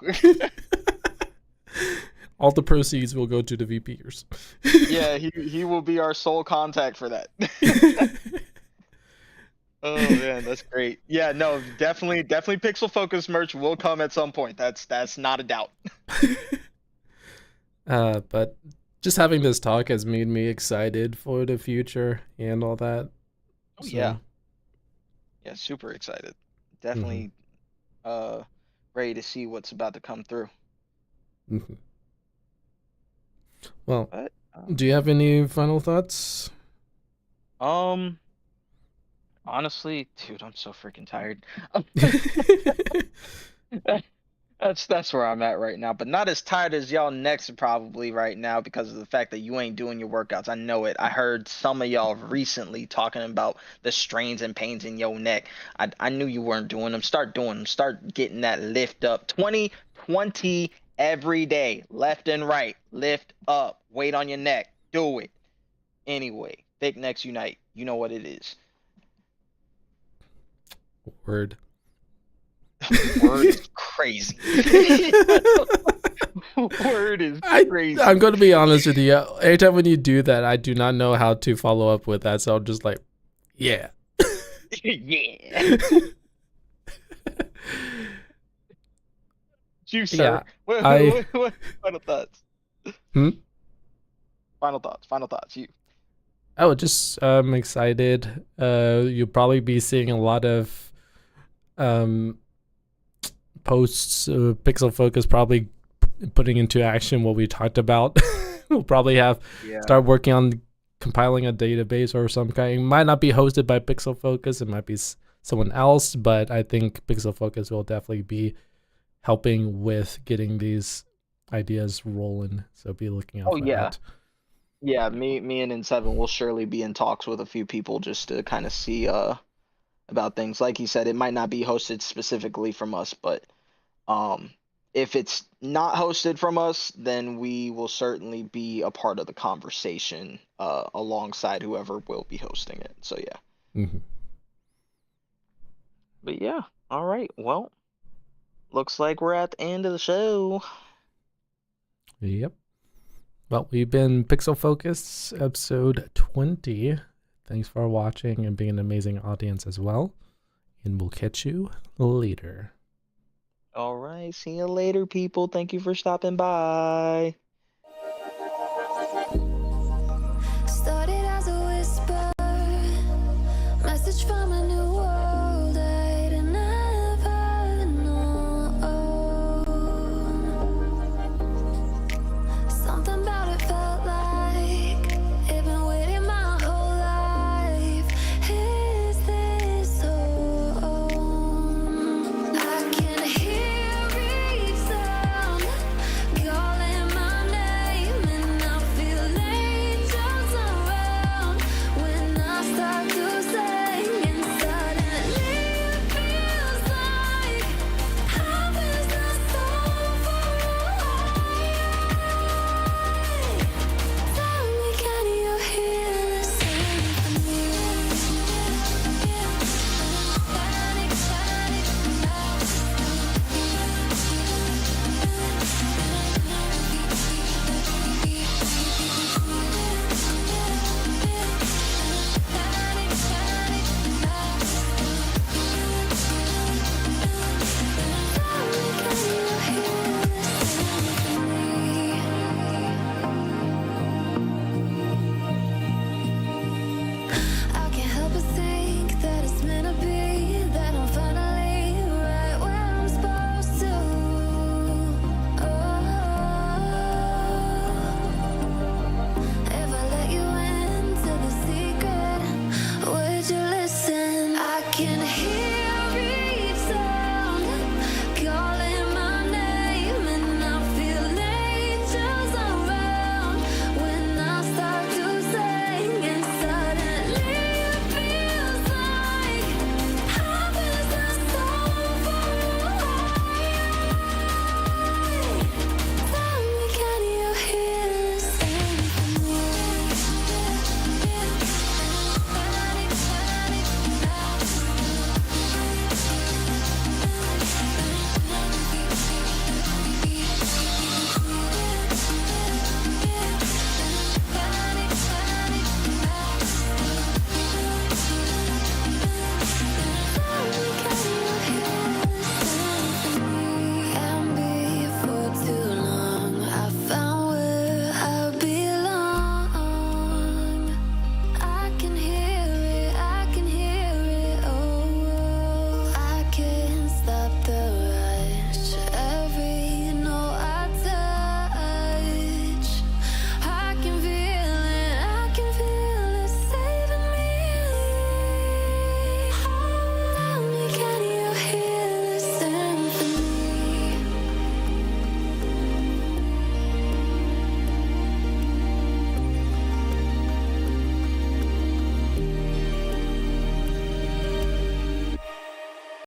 All the proceeds will go to the VPers. Yeah, he will be our sole contact for that. Oh man, that's great. Yeah, no, definitely Pixel Focus merch will come at some point. That's not a doubt. But just having this talk has made me excited for the future and all that. Oh yeah. So, Yeah, super excited. mhm, Definitely uh ready to see what's about to come through. mhm. Well, But do you have any final thoughts? um honestly, dude, I'm so freaking tired. That's where I'm at right now, but not as tired as y'all next probably right now because of the fact that you ain't doing your workouts. I know it. I heard some of y'all recently talking about the strains and pains in your neck. I knew you weren't doing them. Start doing them. Start getting that lift up. 20 every day, left and right. Lift up. Weight on your neck. Do it. Anyway, thick necks unite. You know what it is. Word. Word is crazy. Word is I'm crazy. going to be honest with you. Anytime when you do that, I do not know how to follow up with that. So I'm just like, yeah. Yeah. You, sir. Yeah. I What final thoughts? hmm? Final thoughts. Final thoughts. You. Oh, just excited. You'll probably be seeing a lot of um posts. Pixel Focus probably putting into action what we talked about. We'll probably have Yeah. start working on compiling a database or some kind. It might not be hosted by Pixel Focus. It might be someone else, but I think Pixel Focus will definitely be helping with getting these ideas rolling. So be looking out Oh for yeah. that. Yeah. Me and N7 will surely be in talks with a few people just to kind of see about things. Like he said, it might not be hosted specifically from us, but um if it's not hosted from us, then we will certainly be a part of the conversation alongside whoever will be hosting it. So yeah. Mm-hmm. But yeah. All right. Well, looks like we're at the end of the show. Yep. Well, we've been Pixel Focus episode 20. Thanks for watching and being an amazing audience as well. And we'll catch you later. All right. See you later, people. Thank you for stopping by.